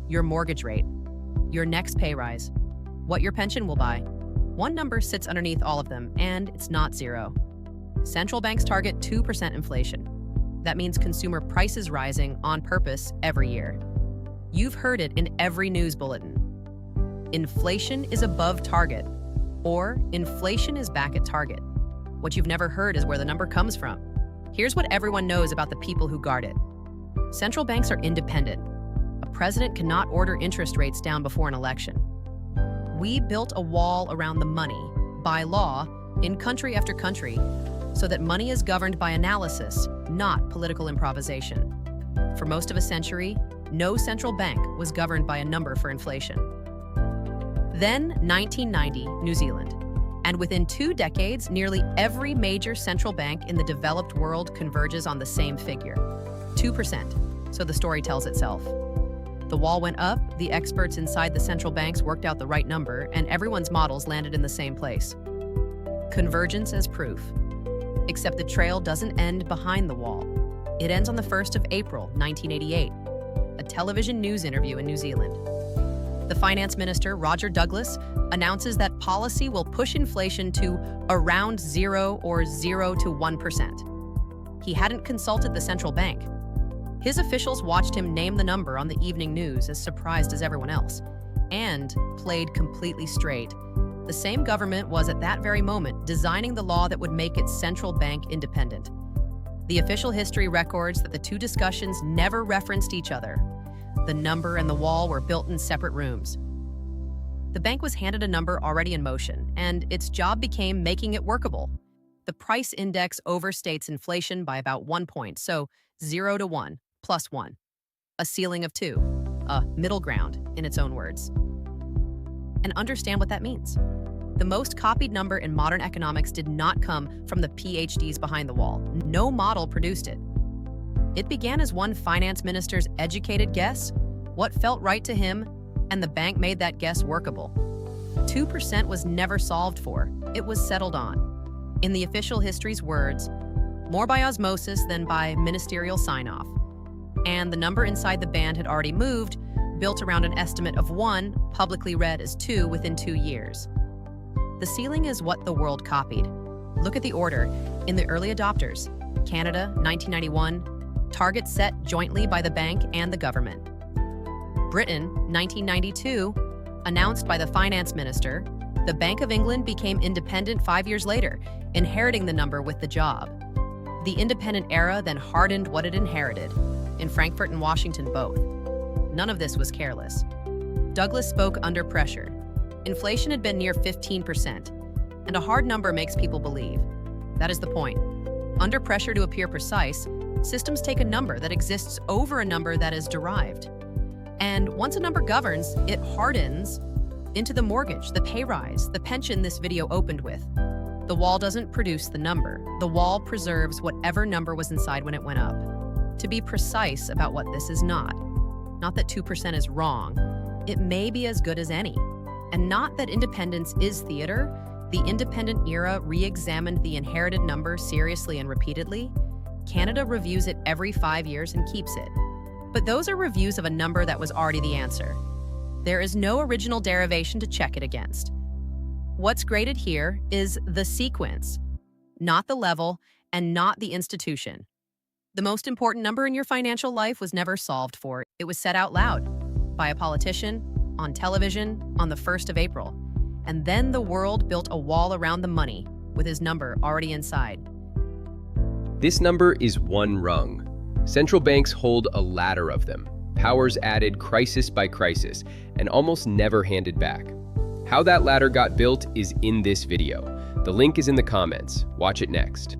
your mortgage rate, your next pay rise, what your pension will buy. One number sits underneath all of them, and it's not zero. Central banks target 2% inflation. That means consumer prices rising on purpose every year. You've heard it in every news bulletin. Inflation is above target, or inflation is back at target. What you've never heard is where the number comes from. Here's what everyone knows about the people who guard it. Central banks are independent. A president cannot order interest rates down before an election. We built a wall around the money, by law, in country after country, so that money is governed by analysis, not political improvisation. For most of a century, no central bank was governed by a number for inflation. Then, 1990, New Zealand. And within 2 decades, nearly every major central bank in the developed world converges on the same figure, 2%. So the story tells itself. The wall went up, the experts inside the central banks worked out the right number, and everyone's models landed in the same place. Convergence as proof. Except the trail doesn't end behind the wall. It ends on the 1st of April, 1988, a television news interview in New Zealand. The finance minister, Roger Douglas, announces that policy will push inflation to around 0 or 0 to 1%. He hadn't consulted the central bank. His officials watched him name the number on the evening news as surprised as everyone else, and played completely straight. The same government was at that very moment designing the law that would make its central bank independent. The official history records that the two discussions never referenced each other. The number and the wall were built in separate rooms. The bank was handed a number already in motion, and its job became making it workable. The price index overstates inflation by about 1 point, so 0 to 1, plus 1. A ceiling of 2, a middle ground, in its own words. And understand what that means. The most copied number in modern economics did not come from the PhDs behind the wall. No model produced it. It began as one finance minister's educated guess, what felt right to him, and the bank made that guess workable. 2% was never solved for, it was settled on. In the official history's words, more by osmosis than by ministerial sign-off. And the number inside the band had already moved, built around an estimate of 1, publicly read as 2 within 2 years. The ceiling is what the world copied. Look at the order. In the early adopters, Canada, 1991, target set jointly by the bank and the government. Britain, 1992, announced by the finance minister. The Bank of England became independent 5 years later, inheriting the number with the job. The independent era then hardened what it inherited, in Frankfurt and Washington both. None of this was careless. Douglas spoke under pressure. Inflation had been near 15%, and a hard number makes people believe. That is the point. Under pressure to appear precise, systems take a number that exists over a number that is derived. And once a number governs, it hardens into the mortgage, the pay rise, the pension this video opened with. The wall doesn't produce the number. The wall preserves whatever number was inside when it went up. To be precise about what this is not that 2% is wrong, it may be as good as any. And not that independence is theater. The independent era re-examined the inherited number seriously and repeatedly. Canada reviews it every 5 years and keeps it. But those are reviews of a number that was already the answer. There is no original derivation to check it against. What's graded here is the sequence, not the level, and not the institution. The most important number in your financial life was never solved for. It was said out loud by a politician, on television, on the 1st of April. And then the world built a wall around the money, with his number already inside. This number is one rung. Central banks hold a ladder of them, powers added crisis by crisis, and almost never handed back. How that ladder got built is in this video. The link is in the comments. Watch it next.